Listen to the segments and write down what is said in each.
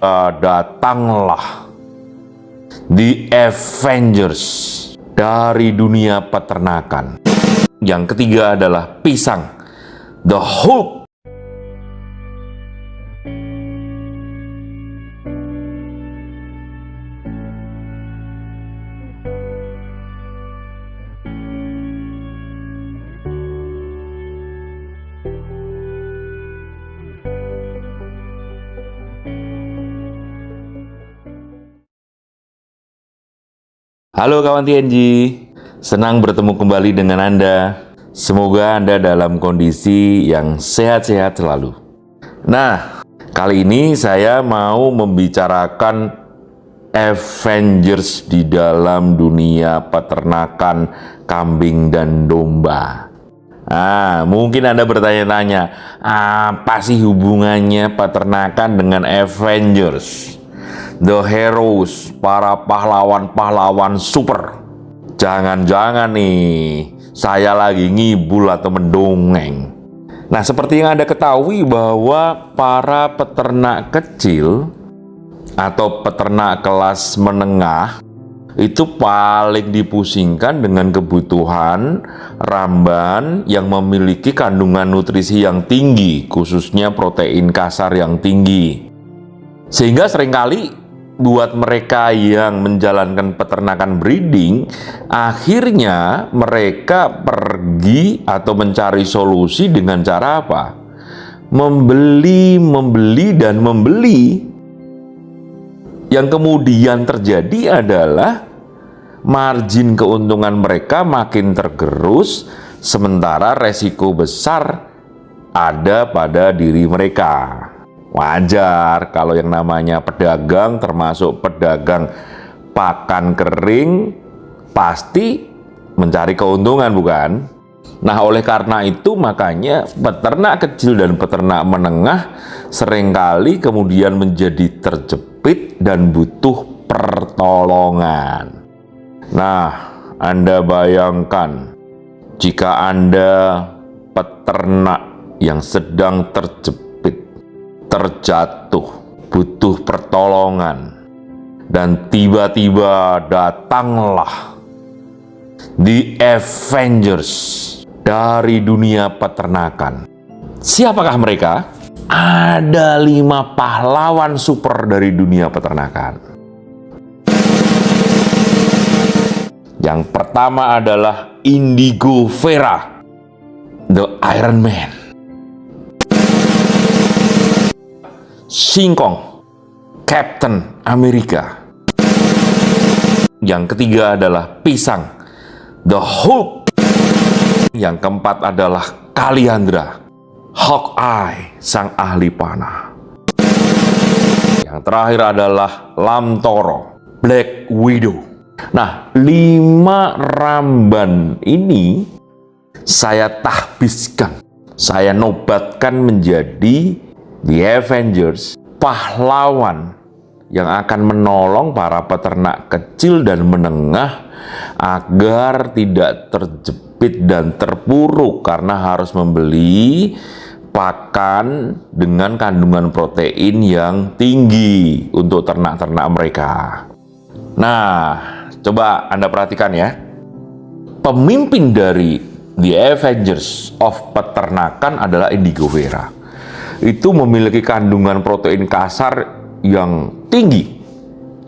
Datanglah The Avengers dari dunia peternakan. Yang ketiga adalah pisang, The Hulk. Halo kawan TNG, senang bertemu kembali dengan Anda. Semoga Anda dalam kondisi yang sehat-sehat selalu. Nah, kali ini saya mau membicarakan Avengers di dalam dunia peternakan kambing dan domba. Mungkin Anda bertanya-tanya, apa sih hubungannya peternakan dengan Avengers? The Heroes, para pahlawan-pahlawan super. Jangan-jangan nih, saya lagi ngibul atau mendongeng. Nah, seperti yang Anda ketahui bahwa para peternak kecil atau peternak kelas menengah itu paling dipusingkan dengan kebutuhan ramban yang memiliki kandungan nutrisi yang tinggi, khususnya protein kasar yang tinggi. Sehingga seringkali buat mereka yang menjalankan peternakan breeding, akhirnya mereka pergi atau mencari solusi dengan cara apa? Membeli, dan membeli. Yang kemudian terjadi adalah margin keuntungan mereka makin tergerus, sementara resiko besar ada pada diri mereka. Wajar kalau yang namanya pedagang, termasuk pedagang pakan kering, pasti mencari keuntungan, bukan? Nah, oleh karena itu makanya peternak kecil dan peternak menengah seringkali kemudian menjadi terjepit dan butuh pertolongan. Nah, Anda bayangkan jika Anda peternak yang sedang terjatuh, butuh pertolongan, dan tiba-tiba datanglah The Avengers dari dunia peternakan. Siapakah mereka? Ada 5 pahlawan super dari dunia peternakan. Yang pertama adalah Indigo Vera, The Iron Man. Singkong, Captain America. Yang ketiga adalah pisang, The Hulk. Yang keempat adalah Kaliandra, Hawkeye, sang ahli panah. Yang terakhir adalah Lamtoro, Black Widow. Nah, 5 ramban ini saya tahbiskan, saya nobatkan menjadi The Avengers, pahlawan yang akan menolong para peternak kecil dan menengah agar tidak terjepit dan terpuruk karena harus membeli pakan dengan kandungan protein yang tinggi untuk ternak-ternak mereka. Nah, coba Anda perhatikan ya. Pemimpin dari The Avengers of peternakan adalah Indigo Vera. Itu memiliki kandungan protein kasar yang tinggi,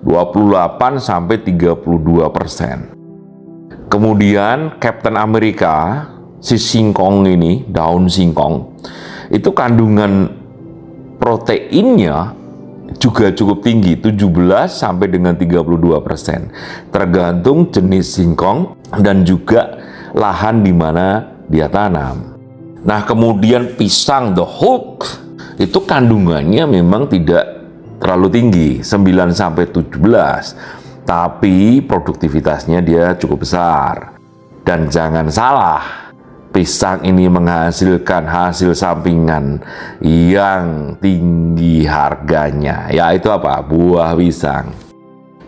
28-32%. Kemudian Captain America, si singkong ini, daun singkong, itu kandungan proteinnya juga cukup tinggi, 17-32%. Tergantung jenis singkong dan juga lahan di mana dia tanam. Nah, kemudian pisang The Hulk itu kandungannya memang tidak terlalu tinggi, 9-17, tapi produktivitasnya dia cukup besar. Dan jangan salah, pisang ini menghasilkan hasil sampingan yang tinggi harganya, yaitu apa? Buah pisang.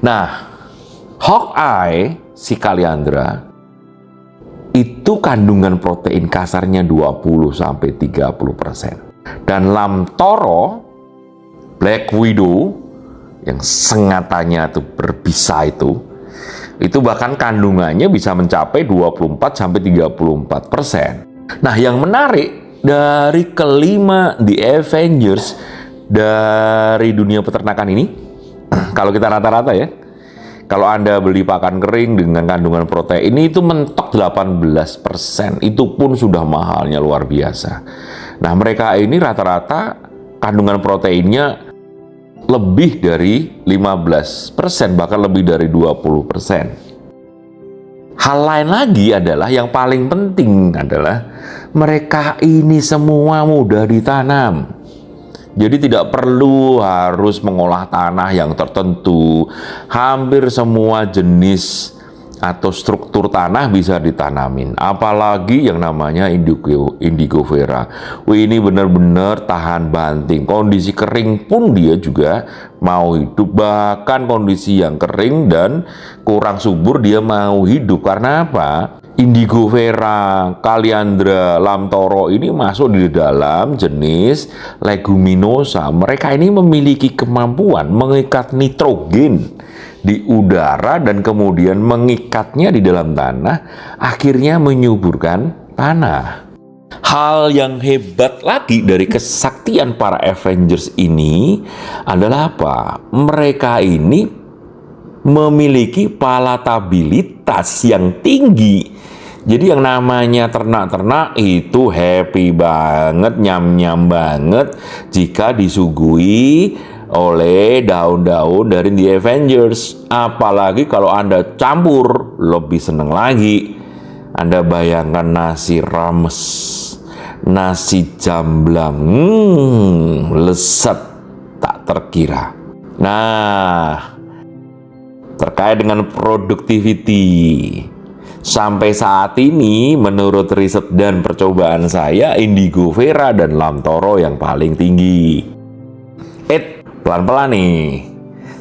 Nah, Hawkeye, si Kaliandra, itu kandungan protein kasarnya 20-30%. Dan Lamtoro, Black Widow, yang sengatannya itu berbisa itu bahkan kandungannya bisa mencapai 24-34%. Nah, yang menarik dari kelima The Avengers dari dunia peternakan ini, kalau kita rata-rata ya, kalau Anda beli pakan kering dengan kandungan protein itu mentok 18%, itu pun sudah mahalnya luar biasa. Nah, mereka ini rata-rata kandungan proteinnya lebih dari 15%, bahkan lebih dari 20%. Hal lain lagi adalah, yang paling penting adalah mereka ini semua mudah ditanam. Jadi tidak perlu harus mengolah tanah yang tertentu. Hampir semua jenis atau struktur tanah bisa ditanamin. Apalagi yang namanya indigo vera. Ini benar-benar tahan banting. Kondisi kering pun dia juga mau hidup. Bahkan kondisi yang kering dan kurang subur dia mau hidup. Karena apa? Indigo vera, Kaliandra, Lamtoro ini masuk di dalam jenis leguminosa. Mereka ini memiliki kemampuan mengikat nitrogen di udara dan kemudian mengikatnya di dalam tanah, akhirnya menyuburkan tanah. Hal yang hebat lagi dari kesaktian para Avengers ini adalah apa? Mereka ini memiliki palatabilitas yang tinggi. Jadi yang namanya ternak-ternak itu happy banget, nyam-nyam banget jika disuguhi oleh daun-daun dari The Avengers. Apalagi kalau Anda campur, lebih seneng lagi. Anda bayangkan nasi rames, nasi jamblang, lezat tak terkira. Nah, terkait dengan productivity, sampai saat ini menurut riset dan percobaan saya, indigo vera dan lamtoro yang paling tinggi. Pelan-pelan nih,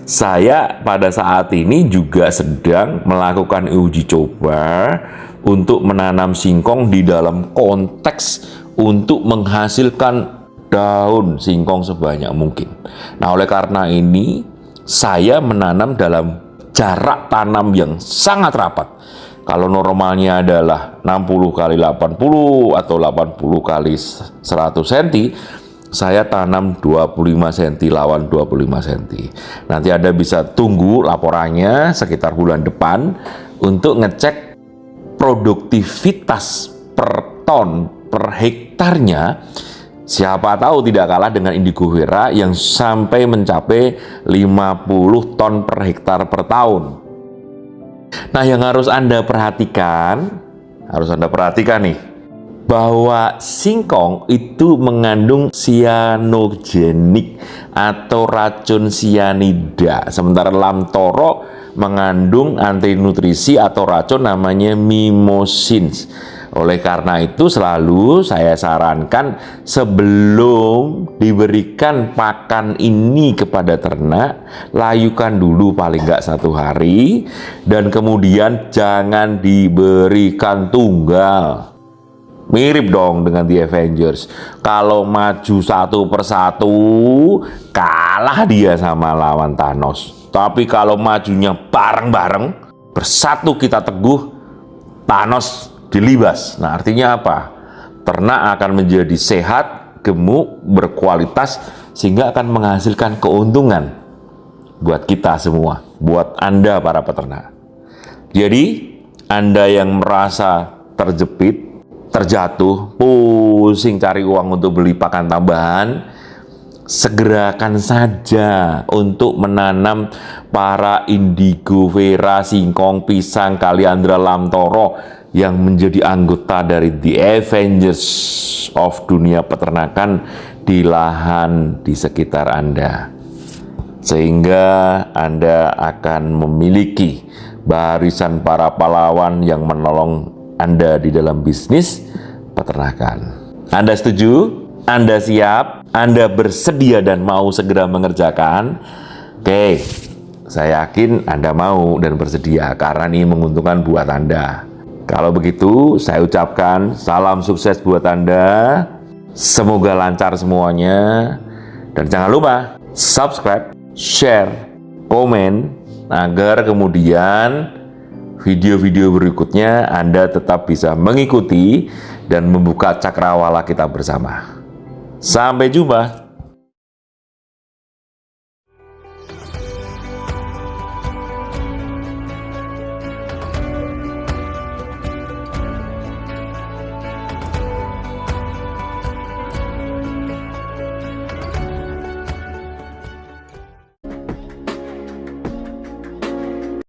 saya pada saat ini juga sedang melakukan uji coba untuk menanam singkong di dalam konteks untuk menghasilkan daun singkong sebanyak mungkin. Nah, oleh karena ini saya menanam dalam jarak tanam yang sangat rapat. Kalau normalnya adalah 60 kali 80 atau 80 kali 100 cm, saya tanam 25 cm lawan 25 cm. Nanti Anda bisa tunggu laporannya sekitar bulan depan untuk ngecek produktivitas per ton per hektarnya. Siapa tahu tidak kalah dengan indigo vera yang sampai mencapai 50 ton per hektar per tahun. Nah, yang harus Anda perhatikan nih, bahwa singkong itu mengandung sianogenik atau racun sianida, sementara lamtoro mengandung antinutrisi atau racun namanya mimosins. Oleh karena itu selalu saya sarankan sebelum diberikan pakan ini kepada ternak, layukan dulu paling nggak 1 hari, dan kemudian jangan diberikan tunggal. Mirip dong dengan The Avengers. Kalau maju satu persatu, kalah dia sama lawan Thanos. Tapi kalau majunya bareng-bareng, bersatu kita teguh, Thanos dilibas. Nah, artinya apa? Ternak akan menjadi sehat, gemuk, berkualitas, sehingga akan menghasilkan keuntungan buat kita semua, buat Anda para peternak. Jadi, Anda yang merasa terjepit, terjatuh, pusing cari uang untuk beli pakan tambahan, segerakan saja untuk menanam para indigo vera, singkong, pisang, kaliandra, lamtoro yang menjadi anggota dari The Avengers of dunia peternakan di lahan di sekitar Anda. Sehingga Anda akan memiliki barisan para pahlawan yang menolong Anda di dalam bisnis peternakan. Anda setuju? Anda siap? Anda bersedia dan mau segera mengerjakan? Oke, saya yakin Anda mau dan bersedia karena ini menguntungkan buat Anda. Kalau begitu, saya ucapkan salam sukses buat Anda. Semoga lancar semuanya. Dan jangan lupa subscribe, share, komen agar kemudian video-video berikutnya Anda tetap bisa mengikuti dan membuka cakrawala kita bersama. Sampai jumpa.